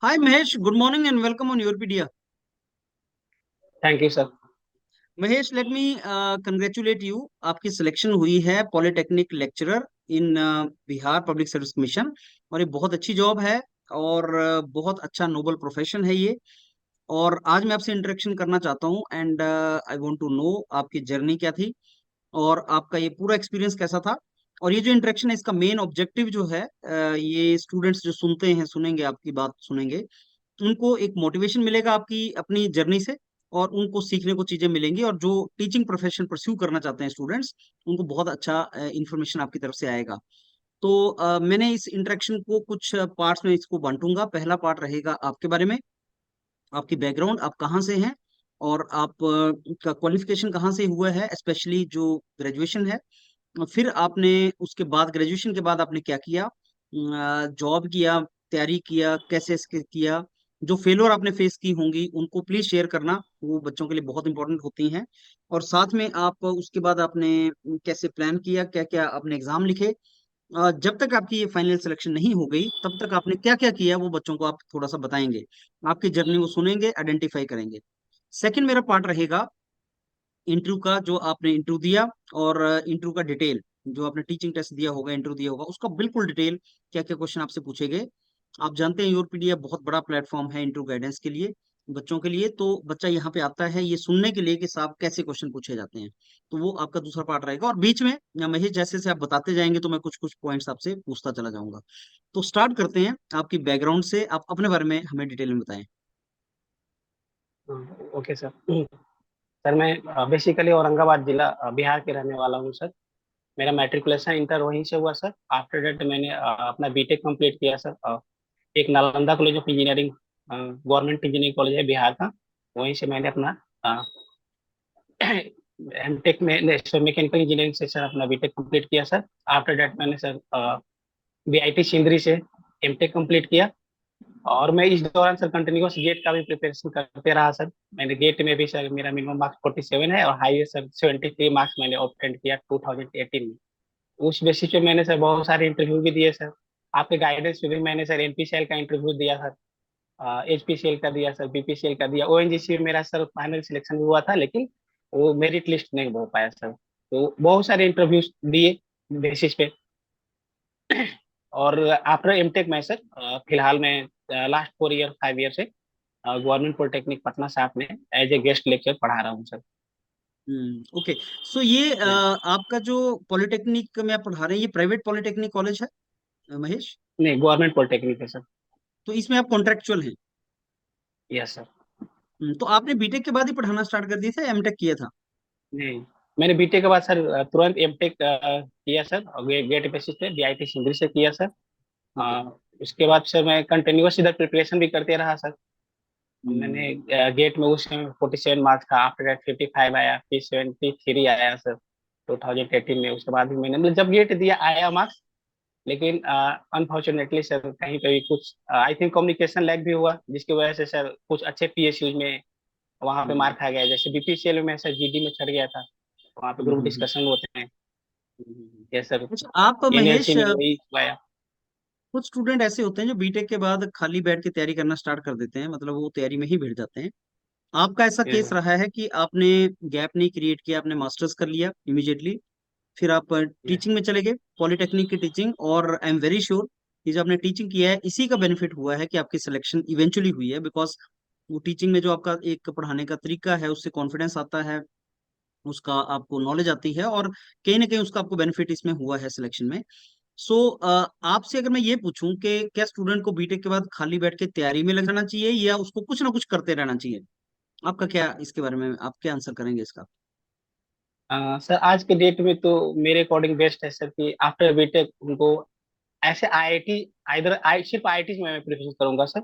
Hi Mahesh, good morning and welcome on YourPedia. Thank you sir. Mahesh, let me congratulate you. आपकी selection हुई है polytechnic lecturer in Bihar public service commission और ये बहुत अच्छी job है और बहुत अच्छा नोबल प्रोफेशन है ये। और आज मैं आपसे इंटरेक्शन करना चाहता हूँ and I want to know आपकी जर्नी क्या थी और आपका ये पूरा एक्सपीरियंस कैसा था। और ये जो इंटरेक्शन है इसका मेन ऑब्जेक्टिव जो है ये स्टूडेंट्स जो सुनते हैं सुनेंगे आपकी बात सुनेंगे उनको एक मोटिवेशन मिलेगा आपकी अपनी जर्नी से और उनको सीखने को चीजें मिलेंगी और जो टीचिंग प्रोफेशन परस्यू करना चाहते हैं स्टूडेंट्स उनको बहुत अच्छा इंफॉर्मेशन आपकी तरफ से आएगा। तो मैंने इस इंटरेक्शन को कुछ पार्ट्स में इसको बांटूंगा। पहला पार्ट रहेगा आपके बारे में, आपकी बैकग्राउंड, आप कहाँ से हैं और आप का क्वालिफिकेशन कहाँ से हुआ है, स्पेशली जो ग्रेजुएशन है। फिर आपने उसके बाद ग्रेजुएशन के बाद आपने क्या किया, जॉब किया, तैयारी किया, कैसे इसके किया, जो फेलोर आपने फेस की होंगी उनको प्लीज शेयर करना, वो बच्चों के लिए बहुत इंपॉर्टेंट होती हैं। और साथ में आप उसके बाद आपने कैसे प्लान किया, क्या क्या आपने एग्जाम लिखे, जब तक आपकी ये फाइनल सिलेक्शन नहीं हो गई तब तक आपने क्या क्या किया वो बच्चों को आप थोड़ा सा बताएंगे। आपकी जर्नी वो सुनेंगे, आइडेंटिफाई करेंगे। सेकंड मेरा पार्ट रहेगा इंटरव्यू का, जो आपने इंटरव्यू दिया और इंटरव्यू का डिटेल, जो आपने टीचिंग टेस्ट दिया होगा, इंटरव्यू दिया होगा, उसका बिल्कुल डिटेल, क्या क्या क्वेश्चन आपसे पूछे गए। आप जानते हैं योरपीडिया बहुत बड़ा प्लेटफॉर्म है इंटरव्यू गाइडेंस के लिए, बच्चों के लिए। तो बच्चा यहाँ पे आता है ये सुनने के लिए कि साहब कैसे क्वेश्चन पूछे जाते हैं। तो वो आपका दूसरा पार्ट रहेगा और बीच में महेश जैसे से आप बताते जाएंगे तो मैं कुछ कुछ पॉइंट्स आपसे पूछता चला जाऊंगा। तो स्टार्ट करते हैं आपकी बैकग्राउंड से, आप अपने बारे में हमें डिटेल में बताएं। Okay sir. सर मैं बेसिकली औरंगाबाद जिला बिहार के रहने वाला हूँ सर। मेरा मैट्रिकुलेशन इंटर वहीं से हुआ सर। आफ्टर दैट मैंने अपना बीटेक कंप्लीट किया सर। एक Nalanda college of engineering, government engineering college है बिहार का। वहीं से मैंने अपना एमटेक में मैकेनिकल इंजीनियरिंग से सर अपना बीटेक कंप्लीट किया सर। आफ्टर दैट मैंने सर बीआईटी सिंदरी से एमटेक कंप्लीट किया। और मैं इस दौरान सर कंटिन्यूअस गेट का भी प्रिपरेशन करते रहा सर। मैंने गेट में भी सर मेरा मिनिमम मार्क्स 47 है और हाईएस्ट सर 73 मार्क्स मैंने ऑब्टेन किया 2018 में। उस बेसिस पे मैंने सर बहुत सारे इंटरव्यू भी दिए सर। आपके गाइडेंस पे भी मैंने सर एनपीसीएल का इंटरव्यू दिया सर, एचपीसीएल का दिया सर, बीपीसीएल का दिया। ओएनजीसी में मेरा सर फाइनल सिलेक्शन हुआ था लेकिन वो मेरिट लिस्ट नहीं हो पाया सर। तो बहुत सारे इंटरव्यूज दिए बेसिस पे। और आफ्टर एमटेक में सर फिलहाल मैं लास्ट 4 ईयर 5 ईयर से गवर्नमेंट पॉलिटेक्निक पटना साहब में एज ए गेस्ट लेक्चर पढ़ा रहा हूँ सर। ओके। सो ये Yes. आपका जो पॉलिटेक्निक में आप पढ़ा रहे हैं ये प्राइवेट पॉलिटेक्निक कॉलेज है महेश? नहीं, गवर्नमेंट पॉलिटेक्निक है सर। तो इसमें आप कॉन्ट्रेक्चुअल हैं? Yes sir. तो आपने बीटेक के बाद ही पढ़ाना स्टार्ट कर दिया था, एमटेक किया था? नहीं, मैंने बीटेक के बाद सर तुरंत एमटेक किया सर और गेट बेसिस पे बीआईटी सिंदरी से किया सर। ओके। उसके बाद सर मैं कंटिन्यूअस इधर प्रिपरेशन भी करते रहा सर। हम्म, मैंने गेट में उस समय 47 मार्क्स था, आफ्टर दैट 55 आया, फिर 73 आया सर 2018 में। उसके बाद भी मैंने मतलब जब गेट दिया आया मार्क्स। लेकिन अनफॉर्चुनेटली सर कहीं पे भी कुछ आई थिंक कम्युनिकेशन लैग भी हुआ जिसकी वजह से सर कुछ अच्छे पीएसयूज में वहाँ पे हम्म, मार खा गया। जैसे बीपीसीएल में सर जीडी में चढ़ गया था, वहाँ पे हम्म, ग्रुप डिस्कशन होते हैं। ये सर अच्छा आप एनएलसी महेश, में वही आया। कुछ स्टूडेंट ऐसे होते हैं जो बीटेक के बाद खाली बैठ के तैयारी करना स्टार्ट कर देते हैं, मतलब वो तैयारी में ही भिड़ जाते हैं। आपका ऐसा ये केस सर। रहा है कि आपने गैप नहीं क्रिएट किया, आपने मास्टर्स कर लिया इमीडिएटली, फिर आप ये टीचिंग में चले गए, पॉलिटेक्निक की टीचिंग। और आई एम वेरी श्योर कि जो आपने टीचिंग किया है इसी का बेनिफिट हुआ है कि आपकी सिलेक्शन इवेंचुअली हुई है, बिकॉज वो टीचिंग में जो आपका एक पढ़ाने का तरीका है उससे कॉन्फिडेंस आता है, उसका आपको नॉलेज आती है और कहीं ना कहीं उसका आपको बेनिफिट इसमें हुआ है सिलेक्शन में। सो आपसे अगर मैं ये पूछूं कि क्या स्टूडेंट को बीटेक के बाद खाली बैठ के तैयारी में लग जाना चाहिए या उसको कुछ ना कुछ करते रहना चाहिए, आपका क्या इसके बारे में, आप क्या आंसर करेंगे इसका? सर आज के डेट में तो मेरे अकॉर्डिंग बेस्ट है सर कि आफ्टर बीटेक उनको ऐसे आईआईटी, इधर आई सिर्फ आईआईटी में मैं प्रेफर करूंगा सर।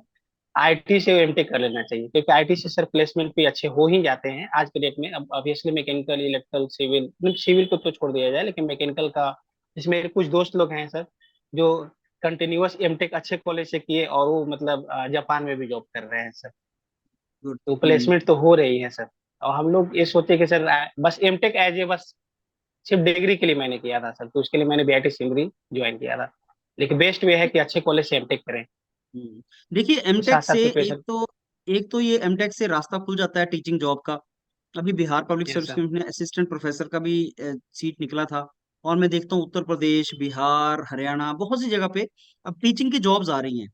आईटी से एमटेक कर लेना चाहिए क्योंकि आईटी से सर प्लेसमेंट भी अच्छे हो ही जाते हैं आज के डेट में। अब ऑब्वियसली मैकेनिकल, इलेक्ट्रिकल, सिविल, मतलब सिविल को तो छोड़ दिया जाए लेकिन मैकेनिकल का, जैसे मेरे कुछ दोस्त लोग हैं सर जो कंटिन्यूअस एमटेक अच्छे कॉलेज से किए और वो मतलब जापान में भी जॉब कर रहे हैं सर। गुड। तो प्लेसमेंट तो हो रही है सर। और हम लोग ये सोचे कि सर बस एमटेक एज ए बस सिर्फ डिग्री के लिए मैंने किया था सर, तो उसके लिए मैंने बीआईटी सिंदरी ज्वाइन किया था। लेकिन बेस्ट वे है कि अच्छे कॉलेज से एमटेक करें। देखिए तो साथ एमटेक साथ से प्रिपरेशन। एक तो ये एमटेक से रास्ता खुल जाता है टीचिंग जॉब का। अभी Bihar public yes service sir. Commission में असिस्टेंट प्रोफेसर का भी सीट निकला था। और मैं देखता हूँ उत्तर प्रदेश, बिहार, हरियाणा, बहुत सी जगह पे अब टीचिंग की जॉब्स आ रही हैं।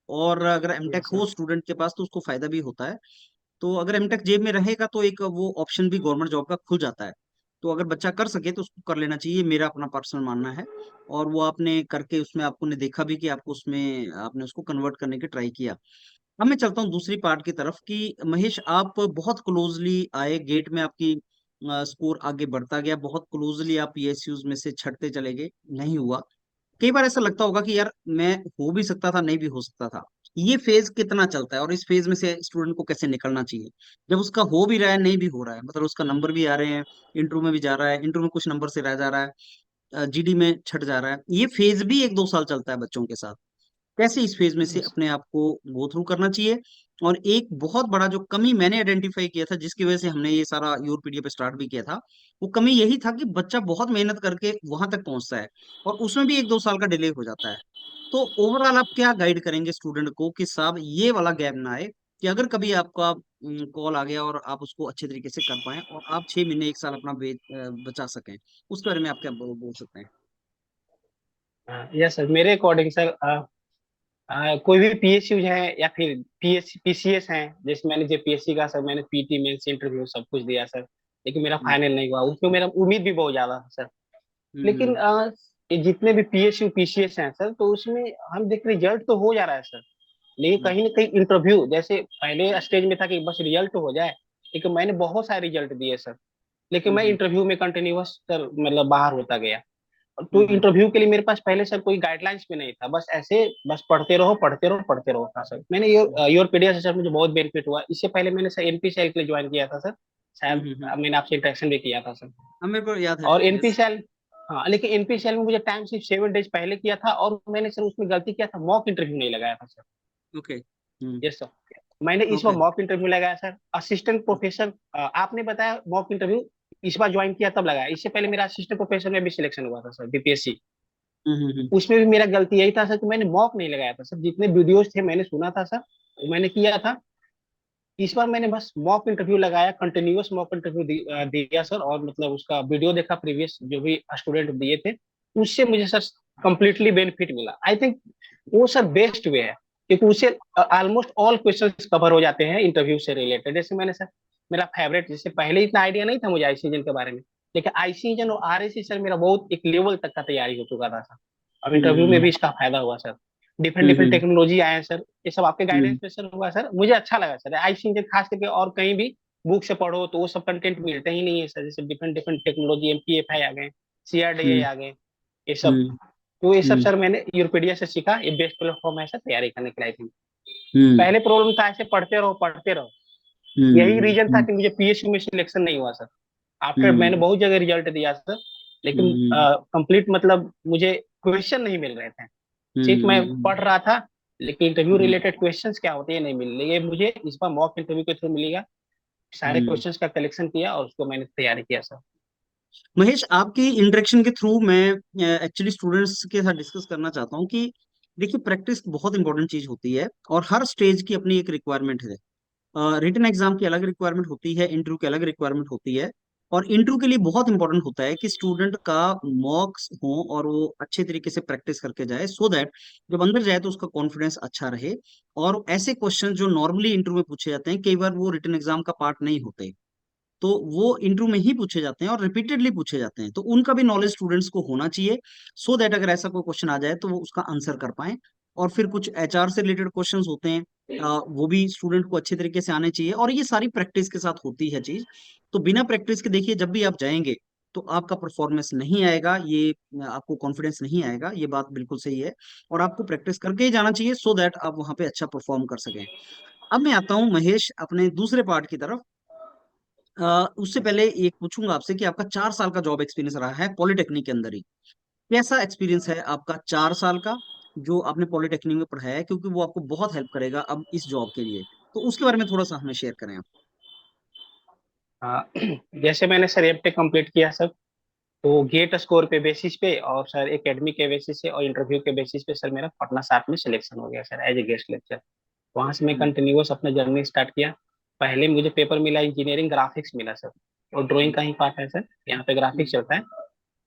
और अगर एमटेक यस सर। हो स्टूडेंट के पास तो उसको फायदा भी होता है। तो अगर एमटेक जेब में रहेगा तो एक वो ऑप्शन भी गवर्नमेंट जॉब का खुल जाता है। तो अगर बच्चा कर सके तो उसको कर लेना चाहिए, मेरा अपना पर्सनल मानना है। और वो आपने करके उसमें आपको ने देखा भी कि आपको उसमें आपने उसको कन्वर्ट करने की ट्राई किया। अब मैं चलता हूँ दूसरी पार्ट की तरफ कि महेश आप बहुत क्लोजली आए गेट में, आपकी स्कोर आगे बढ़ता गया, बहुत क्लोजली आप पीएसयूज में से छटते चले गए, नहीं हुआ। कई बार ऐसा लगता होगा कि यार मैं हो भी सकता था, नहीं भी हो सकता था। ये फेज कितना चलता है और इस फेज में से स्टूडेंट को कैसे निकलना चाहिए जब उसका हो भी रहा है, नहीं भी हो रहा है, मतलब उसका नंबर भी आ रहे हैं, इंटरव्यू में भी जा रहा है, इंटरव्यू में कुछ नंबर से रह जा रहा है, जीडी में छट जा रहा है, ये फेज भी 1-2 साल चलता है बच्चों के साथ। कैसे इस फेज में से यस। अपने आप को गो थ्रू करना चाहिए। और एक बहुत बड़ा जो कमी मैंने आइडेंटिफाई किया था जिसकी वजह से हमने ये सारा योर पीडीएफ पे स्टार्ट भी किया था, वो कमी यही था कि बच्चा बहुत मेहनत करके वहां तक पहुंचता है और उसमें भी 1-2 साल का डिले हो जाता है। तो ओवरऑल आप क्या गाइड करेंगे स्टूडेंट को कि साहब ये वाला गैप ना आए, कि अगर कभी आपका कॉल आ गया और आप उसको अच्छे तरीके से कर पाए और आप 6 महीने 1 साल अपना बचा सकें, उसके बारे में आप क्या बोल सकते हैं? यस सर, मेरे अकॉर्डिंग सर, कोई भी पीएसयू है या फिर पीसीएस है, जैसे मैंने जो पीएससी का सर, मैंने पीटी मेंस इंटरव्यू सब कुछ दिया सर, लेकिन मेरा हम्म। फाइनल नहीं हुआ। उसमें मेरा उम्मीद भी बहुत ज्यादा था सर। लेकिन हम्म। ये जितने भी पीएसयू पीसीएस हैं सर, तो उसमें हम देख रिजल्ट तो हो जा रहा है सर, लेकिन हम्म। कहीं ना कहीं इंटरव्यू जैसे पहले स्टेज में था कि बस रिजल्ट हो जाए, लेकिन मैंने बहुत सारे रिजल्ट दिए सर, लेकिन मैं हम्म। इंटरव्यू में कंटिन्यूअस सर मतलब बाहर होता गया। तो हम्म। इंटरव्यू के लिए मेरे पास पहले सर कोई गाइडलाइंस भी नहीं था, बस ऐसे बस पढ़ते रहो पढ़ते रहो पढ़ते रहो था सर। मैंने योर पीडिया से सर मुझे बहुत बेनिफिट हुआ। इससे पहले मैंने सर एनपीसीएल के लिए ज्वाइन किया था सर, शायद हम्म। मैंने आपसे इंटरेक्शन भी किया था सर। हाँ मेरे को याद है। और यस। एनपीसीएल, हाँ, लेकिन एनपीसीएल में मुझे टाइम सिर्फ 7 डेज पहले किया था, और मैंने सर उसमें गलती किया था, मॉक इंटरव्यू नहीं लगाया था sir. Okay. Hmm. Yes sir. मैंने इस बार ओके। मॉक इंटरव्यू लगाया सर, असिस्टेंट प्रोफेसर। आपने बताया मॉक इंटरव्यू इस बार ज्वाइन किया तब लगाया, इससे पहले मेरा असिस्टेंट प्रोफेसर में भी सिलेक्शन हुआ था सर, बीपीएससी। हम्म। उसमें भी मेरा गलती यही था सर कि मैंने मॉक नहीं लगाया था सर, जितने वीडियोस थे मैंने सुना था सर, वो मैंने किया था। इस बार मैंने बस मॉक इंटरव्यू लगाया, कंटिन्यूअस मॉक इंटरव्यू दिया सर, और मतलब उसका वीडियो देखा, प्रीवियस जो भी स्टूडेंट दिए थे, उससे मुझे सर कंप्लीटली बेनिफिट मिला। आई थिंक वो सर बेस्ट वे है, क्योंकि उससे ऑलमोस्ट ऑल क्वेश्चंस कवर हो जाते हैं इंटरव्यू से रिलेटेड। जैसे मैंने सर, मेरा फेवरेट, जैसे पहले इतना आइडिया नहीं था मुझे आईसी इंजन के बारे में, लेकिन आईसी इंजन और आरएसी सर मेरा बहुत एक लेवल तक का तैयारी हो चुका था सर, अब इंटरव्यू में भी हम्म। इसका फायदा हुआ सर। डिफरेंट डिफरेंट हम्म। टेक्नोलॉजी आए हैं सर, ये सब आपके गाइडेंस हम्म। पे सर हुआ सर, मुझे अच्छा लगा सर। आईसी इंजन खास करके, और कहीं भी बुक से पढ़ो तो वो सब कंटेंट मिलते ही नहीं है सर, जैसे डिफरेंट डिफरेंट टेक्नोलॉजी, एमपीएफआई आ गए, सीआरडीआई हम्म। आ गए, ये सब। हम्म। तो ये सब हम्म। सर मैंने यूरोपीडिया से सीखा, ये बेस्ट प्लेटफॉर्म है सर तैयारी करने के लिए आई थिंक। हम्म। पहले प्रॉब्लम था ऐसे पढ़ते रहो पढ़ते रहो, यही हम्म। रीजन था हम्म। कि मुझे पीएसयू में सिलेक्शन नहीं हुआ सर। आफ्टर मैंने हम्म। बहुत जगह रिजल्ट दिया सर, लेकिन हम्म। कंप्लीट मतलब मुझे क्वेश्चन नहीं मिल रहे थे। सिर्फ मैं हम्म। पढ़ रहा था, लेकिन इंटरव्यू हम्म। रिलेटेड क्वेश्चंस क्या होते हैं ये नहीं मिल रहे। ये मुझे इस बार मॉक इंटरव्यू के थ्रू मिलेगा, सारे हम्म। क्वेश्चंस का कलेक्शन किया और उसको मैंने तैयारी किया सर। महेश आपकी इंटरेक्शन के थ्रू मैं एक्चुअली स्टूडेंट्स के साथ डिस्कस करना चाहता हूँ कि देखिए प्रैक्टिस बहुत इंपॉर्टेंट चीज होती है और हर स्टेज की अपनी एक रिक्वायरमेंट है। रिटन एग्जाम की अलग रिक्वायरमेंट होती है, इंटरव्यू की अलग रिक्वायरमेंट होती है। और इंटरव्यू के लिए बहुत इंपॉर्टेंट होता है कि स्टूडेंट का मॉक्स हो और वो अच्छे तरीके से प्रैक्टिस करके जाए, सो दैट जब अंदर जाए तो उसका कॉन्फिडेंस अच्छा रहे। और ऐसे क्वेश्चन जो नॉर्मली इंटरव्यू में पूछे जाते हैं कई बार वो रिटन एग्जाम का पार्ट नहीं होते, तो वो इंटरव्यू में ही पूछे जाते हैं और रिपीटेडली पूछे जाते हैं, तो उनका भी नॉलेज स्टूडेंट्स को होना चाहिए, सो दैट अगर ऐसा कोई क्वेश्चन आ जाए तो वो उसका आंसर कर पाए। और फिर कुछ एचआर से रिलेटेड क्वेश्चंस होते हैं, वो भी स्टूडेंट को अच्छे तरीके से आने चाहिए और ये सारी प्रैक्टिस के साथ होती है चीज। तो बिना प्रैक्टिस के देखिए जब भी आप जाएंगे तो आपका परफॉर्मेंस नहीं आएगा, ये आपको कॉन्फिडेंस नहीं आएगा, ये बात बिल्कुल सही है। और आपको प्रैक्टिस करके ही जाना चाहिए सो दैट आप वहां पे अच्छा परफॉर्म कर सकें। अब मैं आता हूँ महेश अपने दूसरे पार्ट की तरफ। उससे पहले एक पूछूंगा आपसे कि आपका 4 साल का जॉब एक्सपीरियंस रहा है पॉलिटेक्निक के अंदर ही, कैसा एक्सपीरियंस है आपका 4 साल का जो आपने पॉलिटेक्निक में पढ़ाया है, क्योंकि वो आपको बहुत हेल्प करेगा अब इस जॉब के लिए। तो उसके बारे में थोड़ा सा हमें शेयर करें आप। हाँ, जैसे मैंने सर एमटेक कंप्लीट किया सर, तो गेट स्कोर पे बेसिस पे और सर एकेडमिक के बेसिस पे और इंटरव्यू के बेसिस पे सर मेरा पटना साथ में सिलेक्शन हो गया sir as a guest lecture. वहां से मैं हम्म, कंटिन्यूअस अपना जर्नी स्टार्ट किया। पहले मुझे पेपर मिला इंजीनियरिंग ग्राफिक्स मिला सर, और ड्राइंग का ही पार्ट है सर, यहाँ पे ग्राफिक्स हम्म, चलता है।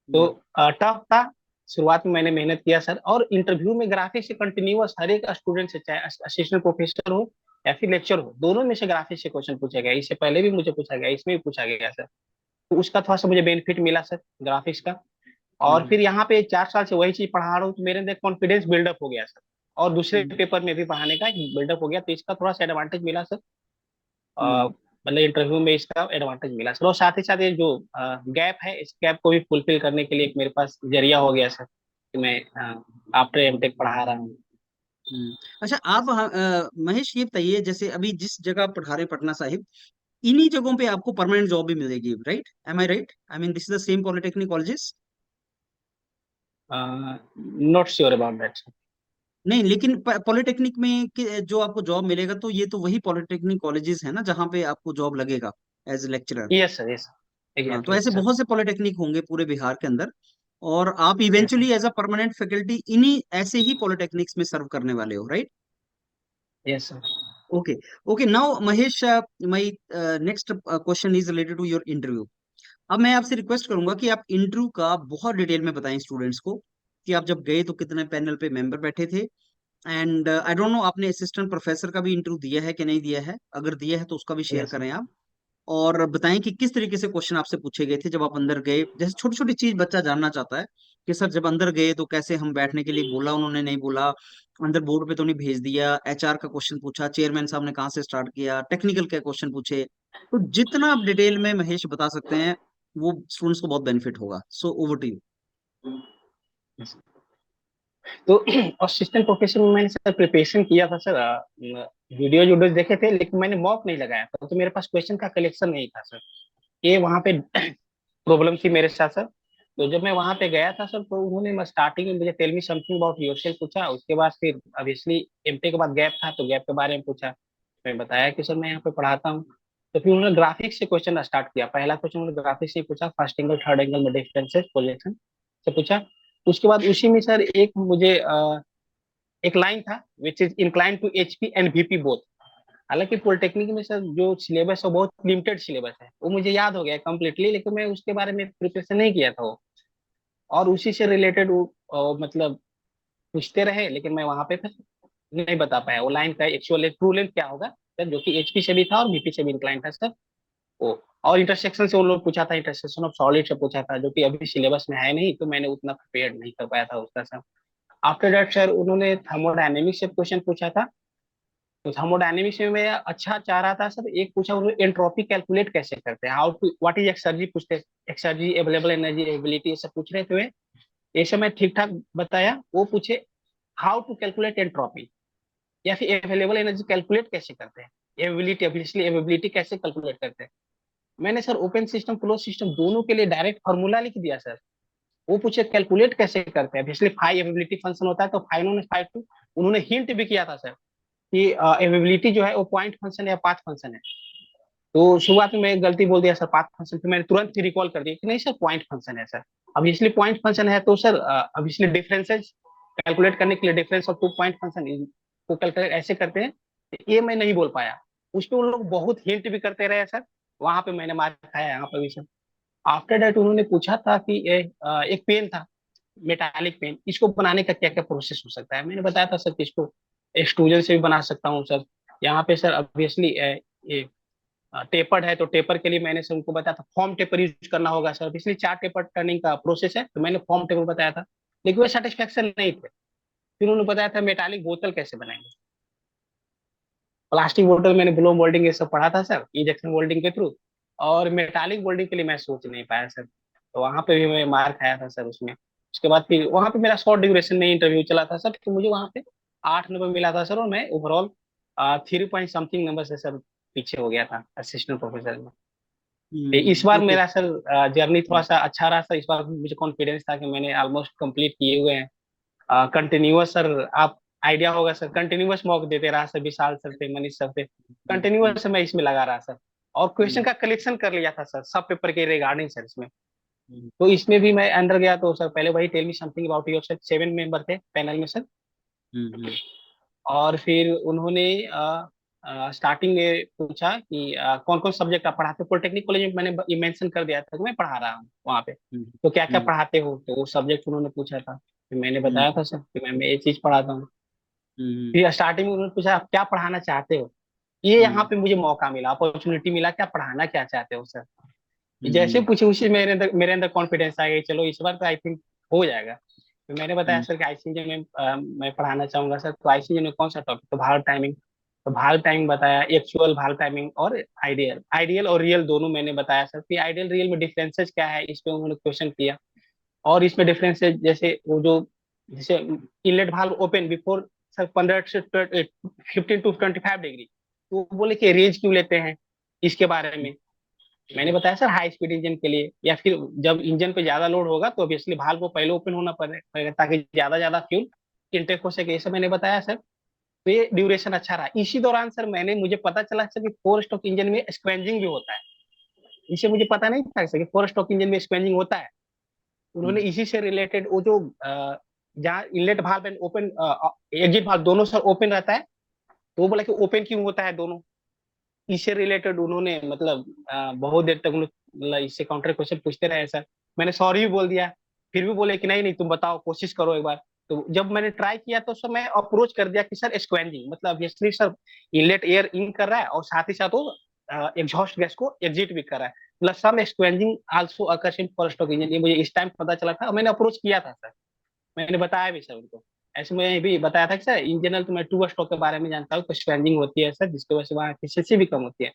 तो हम्म, टफ था। शुरुआत में मैंने मेहनत किया सर, और इंटरव्यू में ग्राफिक्स से कंटिन्यूअस हर एक स्टूडेंट से, चाहे असिस्टेंट प्रोफेसर हो या फिर लेक्चर हो, दोनों में से ग्राफिक्स से क्वेश्चन पूछा गया। इससे पहले भी मुझे पूछा गया, इसमें भी पूछा गया सर। तो उसका थोड़ा सा मुझे बेनिफिट मिला सर ग्राफिक्स का। और हम्म, फिर यहाँ पे 4 साल से वही चीज पढ़ा रहा हूँ, तो मेरे अंदर कॉन्फिडेंस बिल्डअप हो गया सर। और दूसरे हम्म, पेपर में भी पढ़ाने का बिल्डअप हो गया, तो इसका थोड़ा सा एडवांटेज मिला सर। हम्म। मतलब इंटरव्यू में इसका एडवांटेज मिला सर, और साथ ही साथ ये जो गैप है, इस गैप को भी फुलफिल करने के लिए एक मेरे पास जरिया हो गया सर, कि मैं आफ्टर एमटेक पढ़ा रहा हूँ। अच्छा, आप महेश ये बताइए, जैसे अभी जिस जगह आप पढ़ा रहे पटना साहिब, इन्हीं जगहों पे आपको परमानेंट जॉब भी मिलेगी, right? Am I right? I mean this is the same polytechnic colleges? Not sure about that sir. नहीं, लेकिन पॉलिटेक्निक में जो आपको जॉब मिलेगा, तो ये तो वही पॉलिटेक्निक कॉलेजेस है ना जहाँ पे आपको जॉब लगेगा as lecturer? Yes sir, yes हाँ, तो एग्जैक्टली ऐसे सर। बहुत से पॉलिटेक्निक होंगे पूरे बिहार के अंदर, और आप yes sir, eventually as a permanent faculty इन्हीं ऐसे ही पॉलिटेक्निक्स में सर्व करने वाले हो, right? Yes sir. Okay, okay. Now Mahesh, my next question is related to your interview. अब मैं आपसे रिक्वेस्ट करूंगा कि आप इंटरव्यू का बहुत डिटेल में बताएं स्टूडेंट्स को, कि आप जब गए तो कितने पैनल पे मेंबर बैठे थे। एंड आई डोंट नो, आपने असिस्टेंट प्रोफेसर का भी इंटरव्यू दिया है कि नहीं दिया है? अगर दिया है तो उसका भी शेयर यस करें सर। आप। और बताएं कि किस तरीके से क्वेश्चन आपसे पूछे गए थे जब आप अंदर गए। जैसे छोटी छोटी चीज बच्चा जानना चाहता है, कि सर जब अंदर गए तो कैसे हम बैठने के लिए बोला, उन्होंने नहीं बोला, अंदर बोर्ड पे तो नहीं भेज दिया, एचआर का क्वेश्चन पूछा, चेयरमैन साहब ने कहाँ से स्टार्ट किया, टेक्निकल के क्वेश्चन पूछे। तो जितना आप डिटेल में महेश बता सकते हैं, वो स्टूडेंट्स को बहुत बेनिफिट होगा। So over to you. Yes. तो असिस्टेंट प्रोफेसर में मैंने सर प्रिपरेशन किया था सर, वीडियो वीडियो देखे थे, लेकिन मैंने मॉक नहीं लगाया था, तो मेरे पास क्वेश्चन का कलेक्शन नहीं था सर। ये वहाँ पे प्रॉब्लम थी मेरे साथ सर। तो जब मैं वहाँ पे गया था सर, तो उन्होंने स्टार्टिंग में मुझे tell me something about yourself पूछा। उसके बाद फिर ऑब्वियसली एमटेक के बाद गैप था, तो गैप के बारे में पूछा। मैं बताया कि सर मैं यहाँ पे पढ़ाता हूँ। तो फिर उन्होंने ग्राफिक्स से क्वेश्चन स्टार्ट किया। पहला क्वेश्चन उन्होंने ग्राफिक्स से पूछा, फर्स्ट एंगल थर्ड एंगल में डिफरेंसेस प्रोजेक्शन से पूछा। उसके बाद उसी में सर एक मुझे एक लाइन था, which is incline to HP and VP both. हालांकि पॉलिटेक्निक में सर जो सिलेबस है वो बहुत लिमिटेड सिलेबस है, वो मुझे याद हो गया कंप्लीटली, लेकिन मैं उसके बारे में प्रिपरेशन नहीं किया था वो। और उसी से रिलेटेड वो मतलब पूछते रहे, लेकिन मैं वहां पे फिर नहीं बता पाया वो लाइन का एक्चुअल ट्रू लेंथ क्या होगा सर, जो कि एचपी से भी था और बीपी से भी इंक्लाइन था सर वो। और इंटरसेक्शन से वो लोग पूछा था, इंटरसेक्शन ऑफ सॉलिड से पूछा था, जो कि अभी सिलेबस में है नहीं, तो मैंने उतना प्रिपेयर नहीं कर पाया था उसका सर। आफ्टर दैट सर उन्होंने थर्मोडायनेमिक्स से क्वेश्चन पूछा था। तो थर्मोडायनेमिक्स में मैं अच्छा चाह रहा था सर। एक पूछा उन्होंने एंट्रोपी कैलकुलेट कैसे करते हैं, how to what is exergy पूछते हैं, एक्सर्जी अवेलेबल एनर्जी एबिलिटी, ये सब पूछ रहे थे। ये सब मैं ठीक ठाक बताया। वो पूछे हाउ टू कैलकुलेट एंट्रोपी, या फिर अवेलेबल एनर्जी कैलकुलेट कैसे करते हैं, एबिलिटी ऑब्वियसली एबिलिटी कैसे कैलकुलेट करते हैं। मैंने sir open system close system दोनों के लिए डायरेक्ट फार्मूला लिख दिया सर। वो पूछे कैलकुलेट कैसे करते हैं, ऑब्वियसली फाइव एबिलिटी फंक्शन होता है, तो फाइव उन्होंने फाइव टू उन्होंने हिंट भी किया था सर, कि एबिलिटी जो है वो पॉइंट फंक्शन या पाथ फंक्शन है। तो शुरुआत में मैं गलती बोल दिया सर पाथ फंक्शन, फिर मैंने तुरंत ही रिकॉल कर दिया कि नहीं सर पॉइंट फंक्शन है सर। अब इसलिए पॉइंट फंक्शन है, तो सर अब इसलिए डिफरेंसेस कैलकुलेट करने के लिए difference of two point function को कैलकुलेट ऐसे करते हैं। तो ये मैं नहीं बोल पाया। उस पर उन लोग बहुत हिंट भी करते रहे सर। वहां पे मैंने मार खाया, यहाँ पे भी सर। आफ्टर दैट उन्होंने पूछा था कि एक पेन था, मेटालिक पेन, इसको बनाने का क्या क्या प्रोसेस हो सकता है। मैंने बताया था सर कि इसको एक्सट्रूजन से भी बना सकता हूँ सर। यहाँ पे सर ऑब्वियसली ये टेपर्ड है, तो टेपर के लिए मैंने से उनको बताया था फॉर्म टेपर यूज करना होगा सर, इसलिए 4 टेपर टर्निंग का प्रोसेस है, तो मैंने फॉर्म टेपर बताया था। लेकिन वो सेटिस्फेक्शन नहीं थे। फिर उन्होंने बताया था मेटालिक बोतल कैसे बनाएंगे। प्लास्टिक बोतल मैंने ब्लो मोल्डिंग ये सब पढ़ा था सर, इंजेक्शन मोल्डिंग के थ्रू। और मेटालिक मोल्डिंग के लिए मैं सोच नहीं पाया सर, तो वहां पे भी मैं मार खाया था सर उसमें। उसके बाद फिर वहां पे मेरा शॉर्ट ड्यूरेशन में इंटरव्यू चला था सर, तो मुझे वहां पे 8 नंबर मिला था सर, और मैं ओवरऑल 3 पॉइंट समथिंग नंबर से सर पीछे हो गया था असिस्टेंट प्रोफेसर में। इस बार ओके। मेरा सर जर्नी थोड़ा सा अच्छा रहा सर। इस बार मुझे कॉन्फिडेंस था कि मैंने ऑलमोस्ट कंप्लीट किए हुए हैं कंटिन्यूअस सर। आप आइडिया होगा सर, कंटिन्यूअस मॉक देते रहा सर, विशाल सर थे, मनीष सर थे, कंटिन्यूअस मैं इसमें लगा रहा सर। और क्वेश्चन का कलेक्शन कर लिया था सर सब पेपर के रिगार्डिंग सर इसमें। हम्म, तो इसमें भी मैं अंदर गया तो सर पहले वही tell me something about your sir, 7 member थे पैनल में सर। हम्म, और फिर उन्होंने स्टार्टिंग में पूछा कि कौन कौन सब्जेक्ट आप पढ़ाते हो। पॉलिटेक्निक कॉलेज में मैंने ये मेंशन कर दिया था कि मैं पढ़ा रहा हूँ वहाँ पे, हम्म, तो क्या क्या हम्म, पढ़ाते हो, तो वो सब्जेक्ट उन्होंने पूछा था। फिर मैंने बताया हम्म, था सर कि मैं ये चीज पढ़ाता हूँ। हम्म, फिर स्टार्टिंग में उन्होंने पूछा आप क्या पढ़ाना चाहते हो। ये यहाँ हम्म, पे मुझे मौका मिला, अपॉर्चुनिटी मिला, क्या पढ़ाना क्या चाहते हो सर। जैसे हम्म, पूछे उसी मेरे अंदर कॉन्फिडेंस आ गई, चलो इस बार तो आई थिंक हो जाएगा। तो मैंने बताया हम्म, सर कि आईसीजे में मैं पढ़ाना चाहूंगा सर। तो आईसीजे में कौन सा टॉपिक, तो भाल टाइमिंग। तो भाल टाइमिंग बताया, एक्चुअल भाल टाइमिंग और आइडियल, आइडियल और रियल दोनों मैंने बताया सर। फिर आइडियल रियल में डिफरेंसेस क्या है, इस पे उन्होंने क्वेश्चन किया। और इसमें डिफरेंसेस जैसे वो जो, जैसे inlet valve open before sir 15 से 15 to 25 डिग्री, तो वो बोले कि रेंज क्यों लेते हैं इसके बारे में। मैंने बताया सर हाई स्पीड इंजन के लिए, या फिर जब इंजन पे ज्यादा लोड होगा तो ऑब्वियसली भाल्व को पहले ओपन होना पड़ेगा ताकि ज्यादा ज्यादा फ्यूल इनटेक हो सके, ऐसा मैंने बताया सर। तो ये ड्यूरेशन अच्छा रहा। इसी दौरान सर मैंने मुझे पता चला सर कि फोर स्ट्रोक इंजन में स्क्वेंजिंग भी होता है। इसे मुझे पता नहीं था सर कि फोर स्ट्रोक इंजन में स्क्वेंजिंग होता है। उन्होंने इसी से रिलेटेड वो जो जहाँ inlet valve and open exit valve दोनों सर ओपन रहता है, तो वो बोला कि ओपन क्यों होता है दोनों। इससे रिलेटेड उन्होंने मतलब बहुत देर तक मतलब इससे काउंटर क्वेश्चन पूछते रहे सर। मैंने सॉरी भी बोल दिया, फिर भी बोले कि नहीं नहीं तुम बताओ, कोशिश करो एक बार। तो जब मैंने ट्राई किया तो सर मैं अप्रोच कर दिया कि सर स्क्वेंजिंग मतलब obviously sir inlet air in कर रहा है और साथ ही साथ वो एग्जॉस्ट गैस को एग्जिट भी कर रहा है, मतलब some scavenging also occurs in four stroke engine. ये मुझे इस टाइम पता चला था और मैंने अप्रोच किया था सर। मैंने बताया भी सर उनको। ऐसे मैं भी बताया था कि सर इन जनरल तो मैं टू स्टॉक के बारे में जानता हूँ, तो स्क्वेंजिंग होती है सर जिसकी वजह से वहाँ एफिशिएंसी भी कम होती है।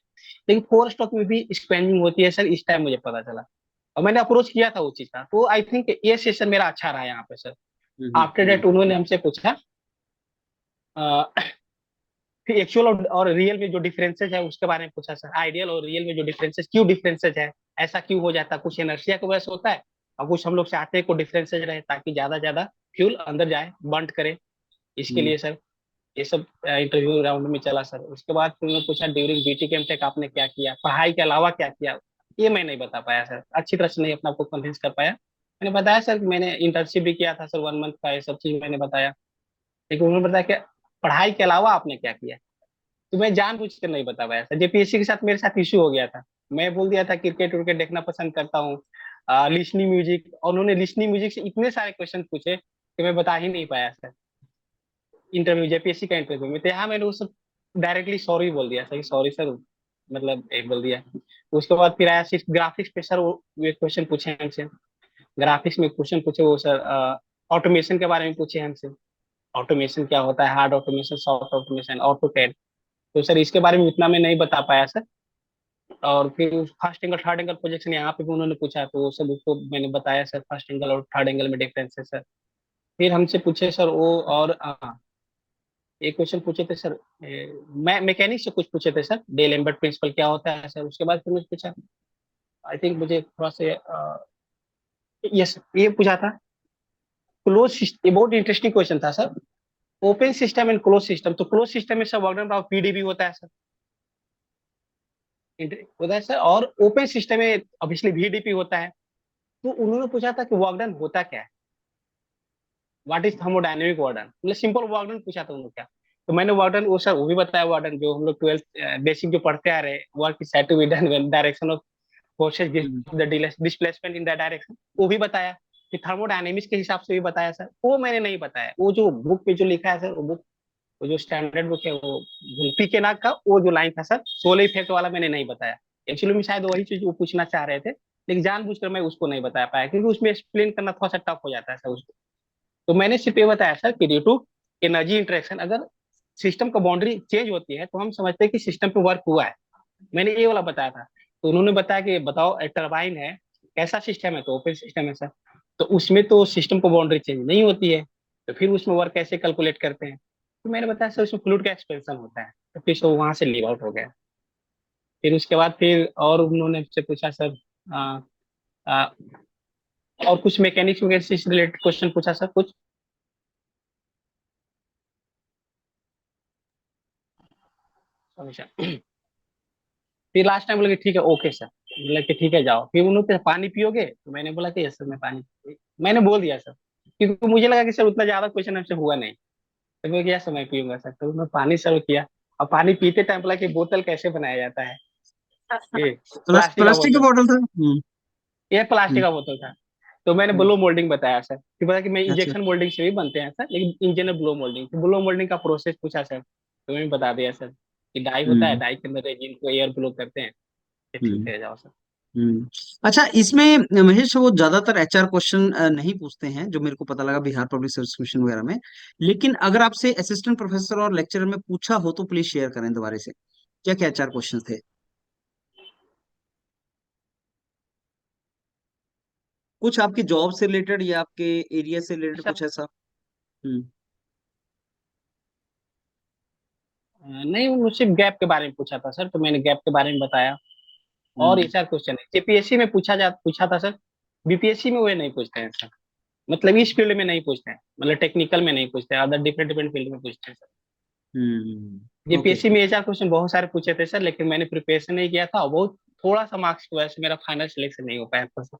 लेकिन फोर स्टॉक में भी स्क्वेंजिंग होती है सर, इस टाइम मुझे पता चला और मैंने अप्रोच किया था वो चीज का। तो आई थिंक ये सेशन मेरा अच्छा रहा यहाँ पे सर। हम्म, आफ्टर दैट उन्होंने हमसे पूछा फिर एक्चुअल और रियल में जो डिफरेंसेस है उसके बारे में पूछा सर। आइडियल और रियल में जो डिफरेंसेस, क्यों डिफरेंसेस है, ऐसा क्यों हो जाता है, कुछ इनर्शिया की वजह से होता है और कुछ हम लोग चाहते हैं को डिफरेंसेस रहे ताकि ज्यादा ज्यादा फ्यूल अंदर जाए, बर्न करे, इसके हम्म, लिए सर। ये सब इंटरव्यू राउंड में चला सर। उसके बाद फिर उन्होंने पूछा ड्यूरिंग बीटेक एमटेक आपने क्या किया, पढ़ाई के अलावा क्या किया। ये मैं नहीं बता पाया सर, अच्छी तरह से नहीं अपने आप को कन्विंस कर पाया। मैंने बताया सर कि मैंने इंटर्नशिप भी किया था सर 1 मंथ का, ये सब चीज मैंने बताया। लेकिन उन्होंने बताया कि पढ़ाई के अलावा आपने क्या किया। तो मैं जानबूझ कर नहीं बता पाया सर, जेपीएससी के साथ मेरे साथ इश्यू हो गया था। मैं बोल दिया था क्रिकेट उर्केट देखना पसंद करता हूँ, लिसनिंग म्यूजिक, और उन्होंने लिसनिंग म्यूजिक से इतने सारे क्वेश्चन पूछे कि मैं बता ही नहीं पाया सर। इंटरव्यू जेपीएससी का इंटरव्यू में तो यहाँ मैंने वो सब डायरेक्टली सॉरी बोल दिया सर, सॉरी सर, मतलब एक बोल दिया। उसके बाद फिर आया सिर्फ ग्राफिक्स पे सर, वो क्वेश्चन पूछे हमसे। ग्राफिक्स में क्वेश्चन पूछे वो सर, ऑटोमेशन के बारे में पूछे हमसे। ऑटोमेशन क्या होता है, hard automation, soft automation, AutoCAD. तो सर इसके बारे में उतना मैं नहीं बता पाया सर। और फिर first angle third angle projection यहाँ पे भी उन्होंने पूछा, तो वो सब उसको मैंने बताया सर, फर्स्ट एंगल और थर्ड एंगल में डिफरेंस है सर। फिर हमसे पूछे सर वो, और एक क्वेश्चन पूछे थे सर, मैं मैकेनिक से कुछ पूछे थे सर, डेल एम्बेड प्रिंसिपल क्या होता है सर। उसके बाद फिर मुझे पूछा, आई थिंक मुझे थोड़ा सा यस ये पूछा था क्लोज सिस्टम। ये बहुत इंटरेस्टिंग क्वेश्चन था sir. Open system and close system, तो क्लोज सिस्टम में सब वर्क डन पीडीबी होता है सर, होता है सर। और ओपन सिस्टम में ऑब्वियसली वीडीपी होता है। तो उन्होंने पूछा था कि वर्क डन होता क्या है, what is thermodynamic work done, मतलब सिंपल वर्क डन पूछा था उन्होंने क्या। तो मैंने वर्क डन वो सर वो भी बताया, वर्क डन जो हम लोग 12th बेसिक जो पढ़ते आ रहे, work is said to be done when direction of forces give hmm, the displacement in that direction, वो भी बताया। फिर थर्मोडायनेमिक्स के हिसाब से भी बताया सर, वो मैंने नहीं बताया। वो जो बुक पे जो लिखा है सर, वो बुक, वो जो स्टैंडर्ड बुक है वो पी के नाग का वो जो लाइन था सर, सोलर इफेक्ट वाला, मैंने नहीं बताया। एक्चुअली में शायद वही चीज वो पूछना चाह रहे थे, लेकिन जानबूझकर मैं उसको नहीं बता पाया क्योंकि उसमें एक्सप्लेन करना थोड़ा सा टफ हो जाता है सर उसको। तो मैंने सिर्फ ये बताया सर कि ड्यू टू एनर्जी इंटरेक्शन, अगर सिस्टम का बाउंड्री चेंज होती है तो हम समझते हैं कि सिस्टम पे वर्क हुआ है। मैंने ये वाला बताया था। तो उन्होंने बताया कि बताओ टरबाइन है, कैसा सिस्टम है, तो ओपन सिस्टम है सर। तो उसमें तो सिस्टम को बाउंड्री चेंज नहीं होती है, तो फिर उसमें वर्क कैसे कैलकुलेट करते हैं। तो मैंने बताया सर उसमें फ्लूइड का एक्सपेंशन होता है, तो फिर वो वहां से लीव आउट हो गया। फिर उसके बाद फिर और उन्होंने मुझसे पूछा सर, आ, आ, और कुछ मैकेनिक्स वगैरह से रिलेटेड क्वेश्चन पूछा सर कुछ। हमेशा फिर लास्ट टाइम बोले कि ठीक है ओके सर। मतलब कि ठीक है जाओ। फिर उन्होंने पानी पियोगे, तो मैंने बोला कि यस सर मैं पानी, मैंने बोल दिया सर, क्योंकि मुझे लगा कि सर उतना ज्यादा क्वेश्चन हमसे हुआ नहीं। तो मैं क्या समय पीऊंगा सर, तो मैं पानी सर्व किया। और पानी पीते टाइम बोला कि बोतल कैसे बनाया जाता है, ये प्लास्टिक का प्लास्टिक की बोतल, बॉटल था। ये प्लास्टिक हम्म, का बोतल था। तो मैंने हम्म, ब्लो मोल्डिंग बताया सर, फिर पता कि मैं अच्छा। इंजेक्शन मोल्डिंग से भी बनते हैं सर, लेकिन इंजन है ब्लो मोल्डिंग, तो ब्लो मोल्डिंग का प्रोसेस पूछा सर, तो मैंने बता दिया सर कि डाई होता है, हम्म, डाई के अंदर रेजिन को एयर ब्लो करते हैं, ये ठीक हम्म, है जाओ सर। हम्म। अच्छा, इसमें महेश वो ज्यादातर एचआर क्वेश्चन नहीं पूछते हैं, जो मेरे को पता लगा बिहार पब्लिक सर्विस कमीशन वगैरह में। लेकिन अगर आपसे असिस्टेंट प्रोफेसर और लेक्चरर में पूछा हो तो प्लीज शेयर करें दोबारा से, क्या क्या एचआर क्वेश्चन थे? कुछ आपकी जॉब से रिलेटेड या आपके एरिया से रिलेटेड सर कुछ ऐसा? हम्म, नहीं, मुझसे गैप के बारे में पूछा था सर, तो मैंने गैप के बारे में बताया। और हम्म, एचआर क्वेश्चन है जेपीएससी में पूछा था सर, बीपीएससी में वे नहीं पूछते हैं सर, मतलब इस फील्ड में नहीं पूछते हैं, मतलब टेक्निकल में नहीं पूछते हैं, अदर डिफरेंट डिफरेंट फील्ड में पूछते हैं सर। ओके। जेपीएससी में एचआर क्वेश्चन बहुत सारे पूछे थे सर, लेकिन मैंने प्रिपरेशन नहीं किया था, और बहुत थोड़ा सा मार्क्स की वजह से मेरा फाइनल सिलेक्शन नहीं हो पाया था सर।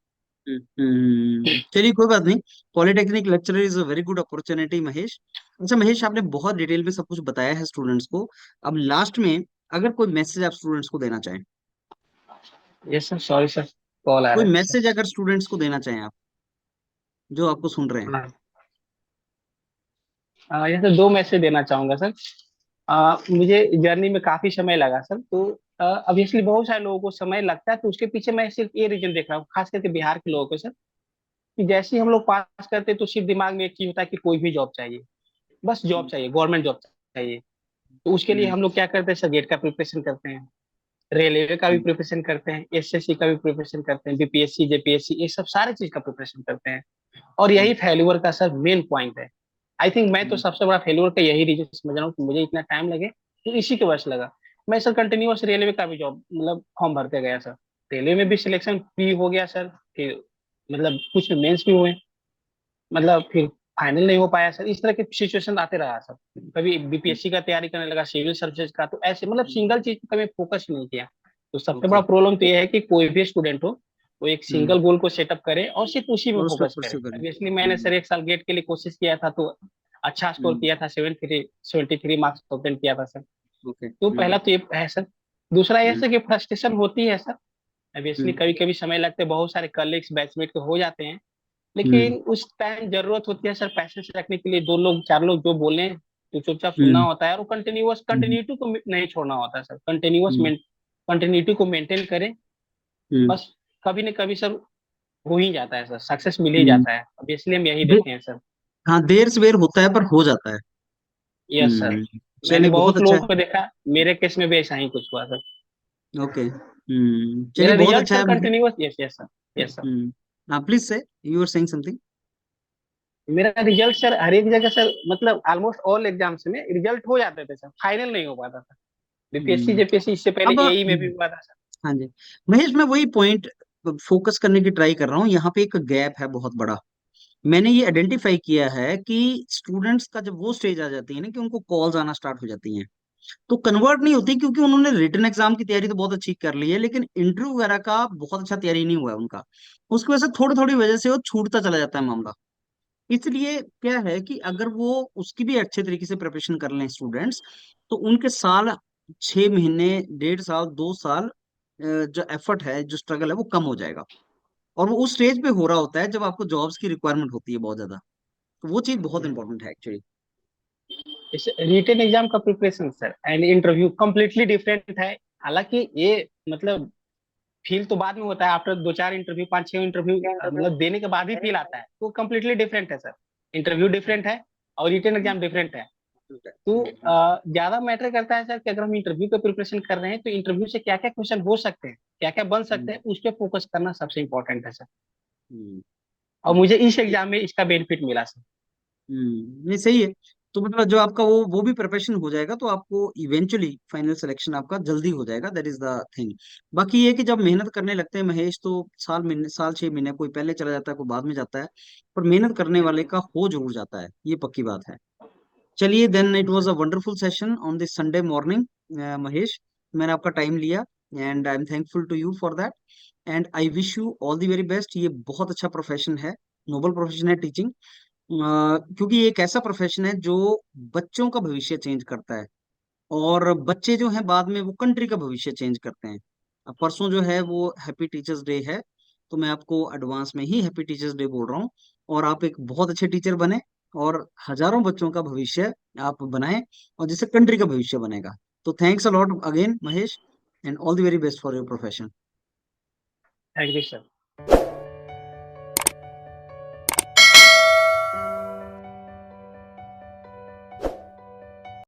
चलिए कोई बात नहीं। Polytechnic lecturer is a very good opportunity Mahesh. अच्छा महेश, आपने बहुत डिटेल में सब कुछ बताया है स्टूडेंट्स को। अब लास्ट में अगर कोई मैसेज आप स्टूडेंट्स को देना चाहें, yes sir, sorry sir, call आ कोई रहा है सर। मैसेज अगर स्टूडेंट्स को देना चाहें आप, जो आपको सुन रहे हैं। हाँ, ये सर दो मैसेज देना चाहूंगा सर। मुझे जर्नी में काफी समय लगा सर, तो ऑब्वियसली बहुत सारे लोगों को समय लगता है, तो उसके पीछे मैं सिर्फ ये रीजन देख रहा हूँ, खास करके बिहार के लोगों को सर, कि जैसे ही हम लोग पास करते हैं तो सिर्फ दिमाग में एक चीज होता है कि कोई भी जॉब चाहिए, बस जॉब चाहिए, गवर्नमेंट जॉब चाहिए। तो उसके लिए हम्म, हम लोग क्या करते हैं सर, गेट का प्रिपरेशन करते हैं, रेलवे का भी हम्म, प्रिपरेशन करते हैं, एसएससी का भी प्रिपरेशन करते हैं, बीपीएससी जेपीएससी, ये सब सारे चीज का प्रिपरेशन करते हैं। और हम्म, यही फेल्यूर का सर मेन पॉइंट है। आई थिंक मैं तो हम्म, सबसे बड़ा फेल्यूर का यही रीजन समझ रहा हूँ कि मुझे इतना टाइम लगे, तो इसी की वजह से लगा। मैं सर कंटिन्यूअस रेलवे का भी जॉब मतलब फॉर्म भरते गया सर, रेलवे में भी सिलेक्शन प्री हो गया सर, फिर मतलब कुछ मेंस भी हुए, मतलब फिर फाइनल नहीं हो पाया सर, इस तरह के सिचुएशन आते रहा सर। कभी बीपीएससी का तैयारी करने लगा, सिविल सर्विसेज का, तो ऐसे मतलब सिंगल चीज पे कभी फोकस नहीं किया। तो सबसे ओके। बड़ा प्रॉब्लम तो ये है कि कोई भी स्टूडेंट हो, वो एक हम्म, सिंगल गोल को सेटअप करे और सिर्फ उसी में और उस पर फोकस करे। परस्यू करें। ऑब्वियसली मैंने सर एक साल गेट के लिए कोशिश किया था, तो अच्छा स्कोर हम्म, किया था, 73 मार्क्स ऑब्टेन किया था सर। ओके। तो पहला तो ये है सर। दूसरा ये हम्म, सर कि फ्रस्ट्रेशन होती है सर, ऑब्वियसली हम्म, कभी कभी समय लगते हैं, बहुत सारे कलीग्स बैचमेट के हो जाते हैं, हम्म, लेकिन उस टाइम जरूरत होती है सर पैसे से रखने के लिए, दो लोग चार लोग जो बोले तो चुपचाप सुनना हम्म, होता है, और कंटिन्यूअस हम्म, कंटिन्यूटी को नहीं छोड़ना होता है सर, कंटिन्यूअस हम्म, कंटिन्यूटी को मेंटेन करें, हम्म, बस। कभी न कभी सर हो ही जाता है सर, सक्सेस मिल ही हम्म। जाता है, अब इसलिए हम यही दे- देते हैं सर। हाँ, देर सवेर होता है पर हो जाता है। यस सर, मैंने चलिए बहुत बहुत अच्छा है। लोगों को देखा, मेरे केस में भी ऐसा ही कुछ हुआ सर। ओके। चलिए मेरा बहुत रिजल्ट अच्छा सर है Mahesh. Continuous, yes yes sir, yes sir. हाँ प्लीज से, यू आर सेइंग समथिंग। मेरा रिजल्ट सर हर एक जगह सर, मतलब ऑलमोस्ट ऑल एग्जाम्स में रिजल्ट हो जाते थे सर, फाइनल नहीं हो पाता था। बीपीएससी जेपीएससी इससे पहले अब एई में भी हुआ था सर। हाँ जी महेश, मैं वही पॉइंट फोकस करने की ट्राई कर रहा हूँ। यहाँ पे एक गैप है बहुत बड़ा। मैंने ये आइडेंटिफाई किया है कि स्टूडेंट्स का जब वो स्टेज आ जाती है ना कि उनको कॉल्स आना स्टार्ट हो जाती हैं, तो कन्वर्ट नहीं होती, क्योंकि उन्होंने रिटन एग्जाम की तैयारी तो बहुत अच्छी कर ली है, लेकिन इंटरव्यू वगैरह का बहुत अच्छा तैयारी नहीं हुआ है उनका। उसकी वजह से थोड़ी थोड़ी वजह से वो छूटता चला जाता है मामला। इसलिए क्या है कि अगर वो उसकी भी अच्छे तरीके से प्रिपरेशन कर लें स्टूडेंट्स, तो उनके साल, 6 महीने, 1.5 साल, 2 साल, जो एफर्ट है, जो स्ट्रगल है, वो कम हो जाएगा। और वो उस स्टेज पे हो रहा होता है जब आपको जॉब्स की रिक्वायरमेंट होती है बहुत ज्यादा। तो वो चीज बहुत इंपॉर्टेंट है एक्चुअली। इस रिटन एग्जाम का preparation sir and interview completely different है। हालांकि ये मतलब फील तो बाद में होता है, आफ्टर दो चार इंटरव्यू, पांच छह इंटरव्यू मतलब देने के बाद ही फील आता है, तो कम्प्लीटली डिफरेंट है सर। इंटरव्यू डिफरेंट है और रिटन एग्जाम डिफरेंट है। तो ज्यादा मैटर करता है सर कि अगर हम इंटरव्यू का प्रिपरेशन कर रहे हैं, तो इंटरव्यू से क्या क्या क्वेश्चन हो सकते हैं, क्या क्या बन सकते हैं, उस पर फोकस करना सबसे इंपॉर्टेंट है सर। और मुझे इस एग्जाम में इसका बेनिफिट मिला सर। नहीं सही है। तो मतलब जो आपका वो भी प्रिपरेशन हो जाएगा, तो आपको इवेंचुअली फाइनल सिलेक्शन आपका जल्दी हो जाएगा, दैट इज द थिंग। बाकी ये कि जब मेहनत करने लगते हैं महेश, तो साल 6 महीने कोई पहले चला जाता है, कोई बाद में जाता है, पर मेहनत करने वाले का हो जरूर जाता है, ये पक्की बात है। चलिए then, it was a wonderful session on this Sunday morning. Mahesh, मैंने आपका टाइम लिया। And I am thankful to you for that, and I wish you all the very best. ये बहुत अच्छा प्रोफेशन है, नोबल प्रोफेशन है टीचिंग, क्योंकि ये एक ऐसा प्रोफेशन है जो बच्चों का भविष्य चेंज करता है, और बच्चे जो हैं बाद में वो कंट्री का भविष्य चेंज करते हैं। अब परसों जो है वो हैप्पी टीचर्स डे है, तो मैं आपको एडवांस में ही हैप्पी टीचर्स डे बोल रहा हूँ। और आप एक बहुत अच्छे टीचर बने, और हजारों बच्चों का भविष्य आप बनाएं, और जिससे कंट्री का भविष्य बनेगा। तो thanks a lot again Mahesh, and all the very best for your profession. Thank you sir.